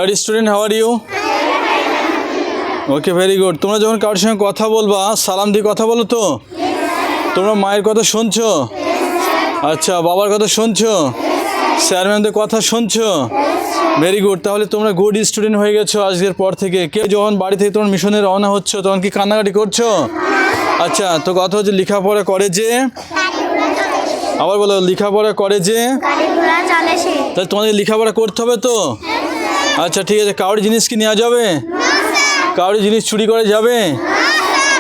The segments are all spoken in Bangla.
Good student, how are you? Okay, very good. তোমরা যখন কারোর সঙ্গে কথা বলবা সালাম দিয়ে কথা বলো তো? তোমরা মায়ের কথা শুনছো? আচ্ছা, বাবার কথা শুনছো? স্যার ম্যামদের কথা শুনছো? Very good. তাহলে তোমরা গুড স্টুডেন্ট হয়ে গেছো আজকের পর থেকে। কেউ যখন বাড়ি থেকে তোমার মিশনে রওনা হচ্ছ তখন কি কান্নাকাটি করছো? আচ্ছা, তো কথা হচ্ছে লেখাপড়া করে যে, আবার বলো লেখাপড়া করে যে, তাহলে তোমাদের লেখাপড়া করতে হবে তো? আচ্ছা ঠিক আছে। কারোর জিনিস কি নেওয়া যাবে? কারোর জিনিস চুরি করে যাবে?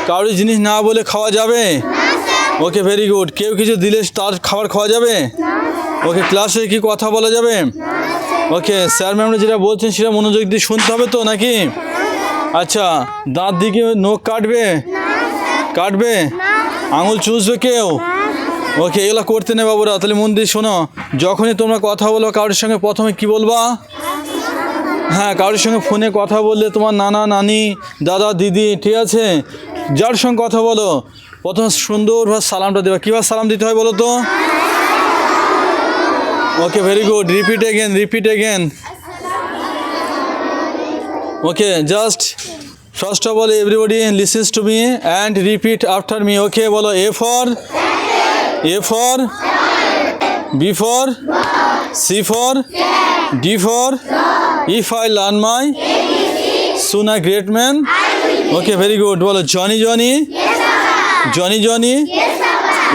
কারোর জিনিস না বলে খাওয়া যাবে? ওকে, ভেরি গুড। কেউ কিছু দিলে তার খাবার খাওয়া যাবে? ওকে, ক্লাসে কি কথা বলা যাবে? ওকে, স্যার ম্যামরা যেটা বলছেন সেটা মনোযোগ দিয়ে শুনতে হবে তো নাকি? আচ্ছা, দাঁত দিকে নখ কাটবে? কাটবে? আঙুল চুষবে কেউ? ওকে, এগুলো করতে নেই বাবুরা। তাহলে মন দিয়ে শোনো, যখনই তোমরা কথা বলো কারোর সঙ্গে প্রথমে কি বলবা? হ্যাঁ, কারোর সঙ্গে ফোনে কথা বললে তোমার নানা নানি দাদা দিদি, ঠিক আছে, যার সঙ্গে কথা বলো প্রথমে সুন্দরভাবে সালামটা দেবা। কীভাবে সালাম দিতে হয় বলো তো? Okay, very good. Repeat again, repeat again. Okay, just first of all everybody listens to me and repeat after me. Okay, বলো A for B for C for D for if I learn my soon I great man. Okay, very good. বলো Johnny Johnny, Johnny Johnny,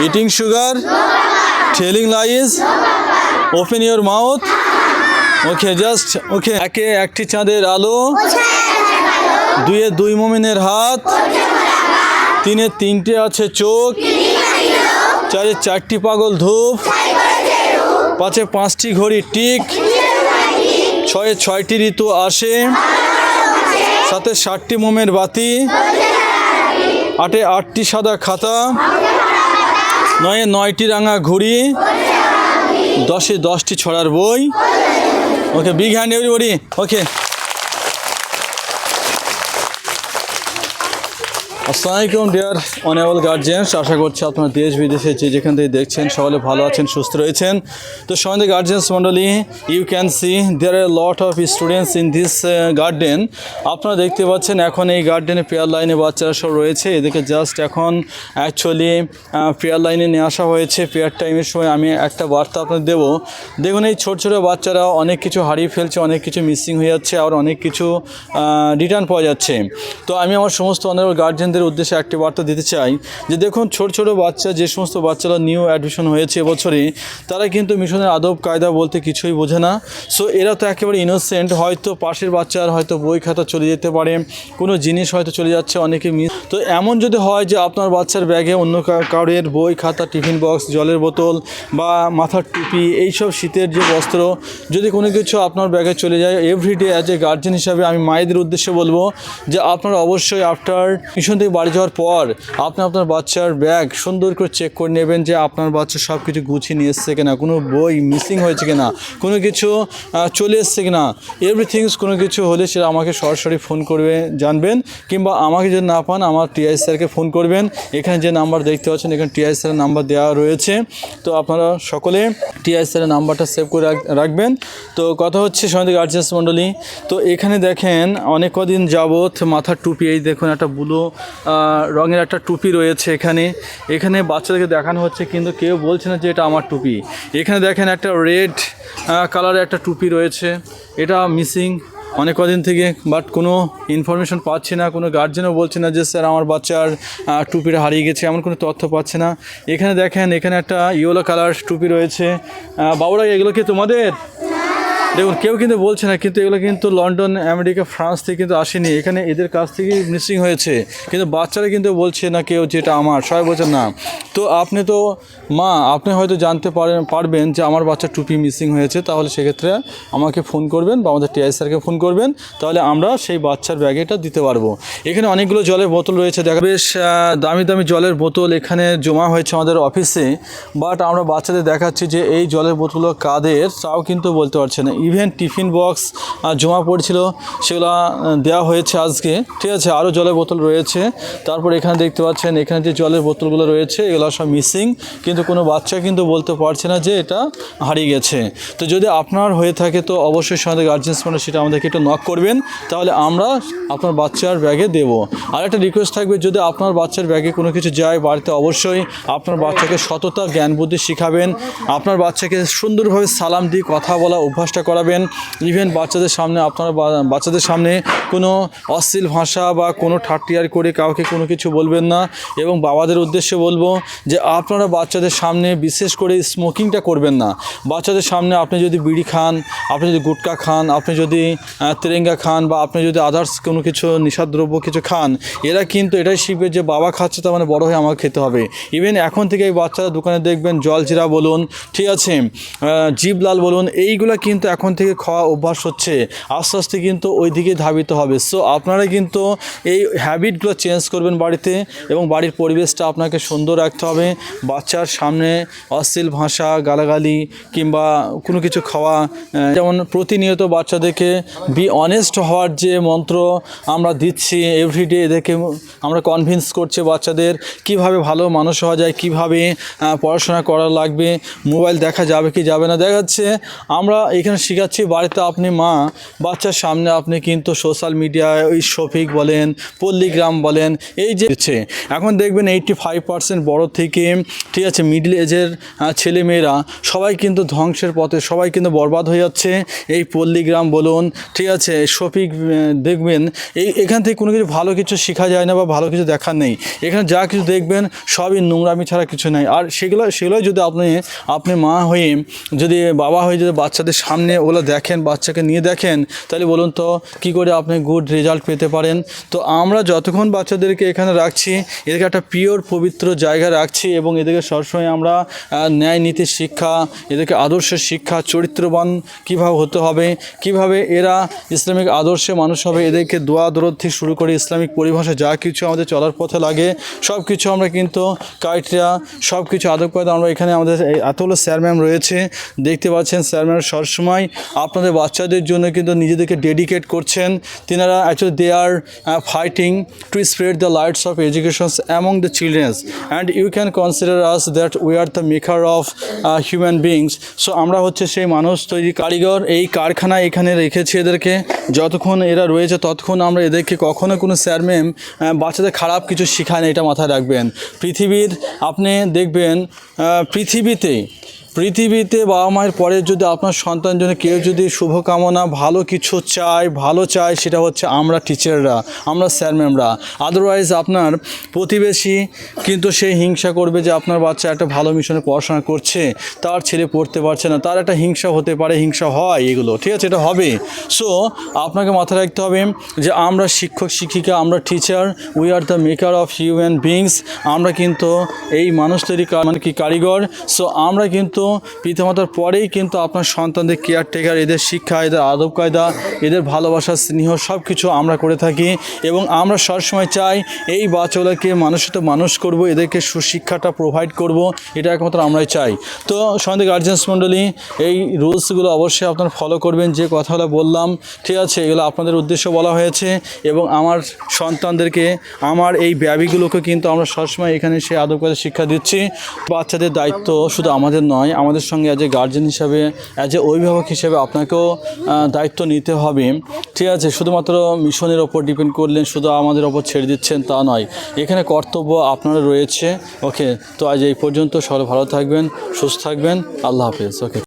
eating sugar, telling lies, open your mouth. Okay, just okay. একে একটি চাঁদের আলো, দুয়ে দুই মুমিনের হাত, তিনে তিনটে আছে চোখ, চারে চারটি পাগল ধূপ, পাঁচে পাঁচটি ঘড়ি টিক, ছয়ে ছয়টি ঋতু আসে, সাথে 60টি মোমের বাতি, আটে 8টি সাদা খাতা, নয়ে 9টি রাঙা ঘুড়ি, 10-এ 10টি ছড়ার বই। ওকে, বিগ হ্যান্ড এভরিবডি। ওকে, আসসালামু আলাইকুম ডিয়ার অনেবল গার্জিয়ানস। আশা করছি আপনারা দেশ বিদেশে যে যেখান থেকে দেখছেন সকলে ভালো আছেন, সুস্থ রয়েছেন। তো সবাই গার্জিয়ানস মন্ডলী, you can see there are lot of students in this garden. আপনারা দেখতে পাচ্ছেন এখন এই গার্ডেনে পেয়ার লাইনে বাচ্চারা সব রয়েছে। এদেরকে জাস্ট এখন অ্যাকচুয়ালি পেয়ার লাইনে নিয়ে আসা হয়েছে। পেয়ার টাইমের সময় আমি একটা বার্তা আপনাদের দেবো। দেখুন, এই ছোটো ছোটো বাচ্চারা অনেক কিছু হারিয়ে ফেলছে, অনেক কিছু মিসিং হয়ে যাচ্ছে, আর অনেক কিছু রিটার্ন পাওয়া যাচ্ছে। তো আমি আমার সমস্ত অনেবল গার্জেন উদ্দেশ্যে একটি বার্তা দিতে চাই যে দেখুন, ছোট ছোট বাচ্চা, যে সমস্ত বাচ্চারা নিউ অ্যাডমিশন হয়েছে এবছরে, তারা কিন্তু মিশনের আদব কায়দা বলতে কিছুই বোঝে না। সো এরা তো একেবারে ইনোসেন্ট। হয়তো পাশের বাচ্চার হয়তো বই খাতা চলে যেতে পারে, কোনো জিনিস হয়তো চলে যাচ্ছে, অনেকে মিস। তো এমন যদি হয় যে আপনার বাচ্চার ব্যাগে অন্য কারোর বই খাতা, টিফিন বক্স, জলের বোতল বা মাথার টুপি, এইসব শীতের যে বস্ত্র যদি কোনো কিছু আপনার ব্যাগে চলে যায়, এভরিডে অ্যাজ এ গার্জেন হিসাবে আমি মায়েদের উদ্দেশ্যে বলবো যে আপনারা অবশ্যই আফটার মিশন থেকে বাড়ি যাওয়ার পর আপনি আপনার বাচ্চার ব্যাগ সুন্দর করে চেক করে নেবেন যে আপনার বাচ্চা সব কিছু গুছিয়ে নিয়ে এসছে কিনা, কোনো বই মিসিং হয়েছে কিনা, কোনো কিছু চলে এসছে কিনা, এভরিথিংস। কোনো কিছু হলে সেটা আমাকে সরাসরি ফোন করবে জানবেন, কিংবা আমাকে যদি না পান আমার টিআই স্যারকে ফোন করবেন। এখানে যে নাম্বার দেখতে পাচ্ছেন, এখানে টিআই স্যারের নাম্বার দেওয়া রয়েছে। তো আপনারা সকলে টিআই স্যারের নাম্বারটা সেভ করে রাখবেন। তো কথা হচ্ছে সঙ্গে গার্জিয়ান্স মণ্ডলী, তো এখানে দেখেন অনেক কদিন যাবৎ মাথার টুপি, এই দেখুন একটা বুলো রঙের একটা টুপি রয়েছে এখানে বাচ্চাদেরকে দেখানো হচ্ছে, কিন্তু কেউ বলছে না যে এটা আমার টুপি। এখানে দেখেন একটা রেড কালারের একটা টুপি রয়েছে, এটা মিসিং অনেক কদিন থেকে, বাট কোনো ইনফরমেশন পাচ্ছি না, কোনো গার্জেনও বলছে না যে স্যার আমার বাচ্চার টুপিটা হারিয়ে গেছে, এমন কোনো তথ্য পাচ্ছে না। এখানে দেখেন এখানে একটা ইয়েলো কালার টুপি রয়েছে। বাবুরা, এগুলো কি তোমাদের? দেখুন, কেউ কিন্তু বলছে না, কিন্তু এগুলো কিন্তু লন্ডন, আমেরিকা, ফ্রান্স থেকে কিন্তু আসেনি, এখানে এদের কাছ থেকেই মিসিং হয়েছে, কিন্তু বাচ্চারা কিন্তু বলছে না কেউ যেটা আমার, সবাই বলছে না। তো আপনি তো মা, আপনি হয়তো জানতে পারবেন যে আমার বাচ্চার টুপি মিসিং হয়েছে, তাহলে সেক্ষেত্রে আমাকে ফোন করবেন বা আমাদের টিআই স্যারকে ফোন করবেন, তাহলে আমরা সেই বাচ্চার ব্যাগেটা দিতে পারবো। এখানে অনেকগুলো জলের বোতল রয়েছে, দেখা বেশ দামি দামি জলের বোতল এখানে জমা হয়েছে আমাদের অফিসে, বাট আমরা বাচ্চাদের দেখাচ্ছি যে এই জলের বোতলগুলো কাদের তাও কিন্তু বলতে পারছে না। ইভেন টিফিন বক্স জমা পড়ছিল সেগুলো দেওয়া হয়েছে আজকে, ঠিক আছে। আরও জলের বোতল রয়েছে। তারপর এখানে দেখতে পাচ্ছেন এখানে যে জলের বোতলগুলো রয়েছে এগুলো সব মিসিং, কিন্তু কোনো বাচ্চা কিন্তু বলতে পারছে না যে এটা হারিয়ে গেছে। তো যদি আপনার হয়ে থাকে তো অবশ্যই আমাদের গার্জেন্স মানে সেটা আমাদেরকে একটু নক করবেন, তাহলে আমরা আপনার বাচ্চার ব্যাগে দেব। আর একটা রিকোয়েস্ট থাকবে, যদি আপনার বাচ্চার ব্যাগে কোনো কিছু যায় বাড়িতে অবশ্যই আপনার বাচ্চাকে সততা জ্ঞান বুদ্ধি শিখাবেন, আপনার বাচ্চাকে সুন্দরভাবে সালাম দিয়ে কথা বলা অভ্যাসটা করাবেন। ইভেন বাচ্চাদের সামনে আপনারা বাচ্চাদের সামনে কোনো অশ্লীল ভাষা বা কোনো ঠাট্টিয়ার করে কাউকে কোনো কিছু বলবেন না। এবং বাবাদের উদ্দেশ্যে বলবো যে আপনারা বাচ্চাদের সামনে বিশেষ করে স্মোকিংটা করবেন না। বাচ্চাদের সামনে আপনি যদি বিড়ি খান, আপনি যদি গুটকা খান, আপনি যদি তেরেঙ্গা খান বা আপনি যদি আদার্স কোনো কিছু নিশাদ্রব্য কিছু খান, এরা কিন্তু এটাই শিখবে যে বাবা খাচ্ছে তার মানে বড় হয়ে আমাকে খেতে হবে। ইভেন এখন থেকে এই বাচ্চারা দোকানে দেখবেন জলজিরা বলুন, ঠিক আছে, জিবলাল বলুন, এইগুলো কিন্তু এখন থেকে খাওয়া অভ্যাস হচ্ছে। আস্তে আস্তে কিন্তু ওই দিকে ধাবিত হবে। সো আপনারা কিন্তু এই হ্যাবিটগুলো চেঞ্জ করবেন বাড়িতে, এবং বাড়ির পরিবেশটা আপনাকে সুন্দর রাখতে হবে। বাচ্চার সামনে অশ্লীল ভাষা, গালাগালি কিংবা কোনো কিছু খাওয়া, যেমন প্রতিনিয়ত বাচ্চাদেরকে বি অনেস্ট হওয়ার যে মন্ত্র আমরা দিচ্ছি এভরিডে, এদেরকে আমরা কনভিন্স করছে বাচ্চাদের কিভাবে ভালো মানুষ হওয়া যায়, কিভাবে পড়াশোনা করা লাগবে, মোবাইল দেখা যাবে কি যাবে না। দেখা যাচ্ছে আমরা এখানে শেখাচ্ছি বাড়িতে আপনি মা বাচ্চার সামনে আপনি কিন্তু সোশ্যাল মিডিয়ায় ওই শফিক বলেন, পল্লীগ্রাম বলেন, এই যে এখন দেখবেন 85% বড় থেকে, ঠিক আছে, মিডল এজের ছেলেমেয়েরা সবাই কিন্তু ধ্বংসের পথে, সবাই কিন্তু বরবাদ হয়ে যাচ্ছে। এই পল্লীগ্রাম বলুন, ঠিক আছে, শফিক দেখবেন এখান থেকে কোনো কিছু ভালো কিছু শেখা যায় না বা ভালো কিছু দেখার নেই। এখানে যা কিছু দেখবেন সবই নোংরামি ছাড়া কিছু নেই। আর সেগুলোই যদি আপনি মা হয়ে, যদি বাবা হয়ে যদি বাচ্চাদের সামনে ওগুলো দেখেন, বাচ্চাকে নিয়ে দেখেন, তাহলে বলুন তো কী করে আপনি গুড রেজাল্ট পেতে পারেন। তো আমরা যতক্ষণ বাচ্চাদেরকে এখানে রাখছি, এদেরকে একটা পিওর পবিত্র জায়গায় রাখছি এবং এদেরকে সবসময় আমরা ন্যায় নীতির শিক্ষা, এদেরকে আদর্শের শিক্ষা, চরিত্রবান কীভাবে হতে হবে, কিভাবে এরা ইসলামিক আদর্শে মানুষ হবে, এদেরকে দোয়া দরদ থেকে শুরু করে ইসলামিক পরিভাষা যা কিছু আমাদের চলার পথে লাগে সব কিছু আমরা কিন্তু ক্রাইটেরিয়া সব কিছু আদব কায়দা আমরা এখানে আমাদের এতগুলো স্যার ম্যাম রয়েছে, দেখতে পাচ্ছেন স্যার ম্যাম সবসময় আপনাদের বাচ্চাদের জন্য কিন্তু নিজেদেরকে ডেডিকেট করছেন। তিনারা actually they are fighting to spread the lights of education among the childrens and you can consider us that we are the maker of human beings. So আমরা হচ্ছে সেই মানুষ তৈরি কারিগর। এই কারখানা এখানে রেখেছি এদেরকে, যতক্ষণ এরা রয়েছে ততক্ষণ আমরা এদেরকে কখনো কোনো স্যার ম্যাম বাচ্চাদের খারাপ কিছু শেখায় না, এটা মাথায় রাখবেন। পৃথিবীর আপনি দেখবেন পৃথিবীতে বাবা মায়ের পরে যদি আপনার সন্তান জন্য কেউ যদি শুভকামনা ভালো কিছু ভালো চায় সেটা হচ্ছে আমরা টিচাররা, আমরা স্যার ম্যামরা। আদারওয়াইজ আপনার প্রতিবেশী কিন্তু সে হিংসা করবে যে আপনার বাচ্চা একটা ভালো মিশনে পড়াশোনা করছে, তার ছেলে পড়তে পারছে না, তার একটা হিংসা হতে পারে, হিংসা হয়, এগুলো ঠিক আছে, এটা হবে। সো আপনাকে মাথায় রাখতে হবে যে আমরা শিক্ষক শিক্ষিকা, আমরা teacher, we are the maker of human beings. আমরা কিন্তু এই মানুষ তৈরি মানে কি কারিগর। সো আমরা কিন্তু পিতামাতার পরেই কিন্তু আপনার সন্তানদের কেয়ারটেকার, এদের শিক্ষা, এদের আদব কায়দা, এদের ভালোবাসা স্নেহ সব কিছু আমরা করে থাকি। এবং আমরা সবসময় চাই এই বাচ্চাগুলোকে মানুষের মানুষ করব, এদেরকে সুশিক্ষাটা প্রোভাইড করব, এটা একমাত্র আমরাই চাই। তো সন্ধ্যে গার্জিয়ান্স মণ্ডলী, এই রুলসগুলো অবশ্যই আপনারা ফলো করবেন, যে কথাগুলো বললাম, ঠিক আছে, এগুলো আপনাদের উদ্দেশ্য বলা হয়েছে। এবং আমার সন্তানদেরকে, আমার এই ব্যাবিগুলোকে কিন্তু আমরা সবসময় এখানে সেই আদব কায়দা শিক্ষা দিচ্ছি। বাচ্চাদের দায়িত্ব শুধু আমাদের নয়, আমাদের সঙ্গে অ্যাজ এ গার্জেন হিসাবে, অ্যাজ এ অভিভাবক হিসেবে আপনাকেও দায়িত্ব নিতে হবে, ঠিক আছে। শুধুমাত্র মিশনের ওপর ডিপেন্ড করলেন, শুধু আমাদের ওপর ছেড়ে দিচ্ছেন তা নয়, এখানে কর্তব্য আপনারা রয়েছে। ওকে, তো আজ এই পর্যন্ত, সবাই ভালো থাকবেন, সুস্থ থাকবেন, আল্লাহ হাফেজ। ওকে।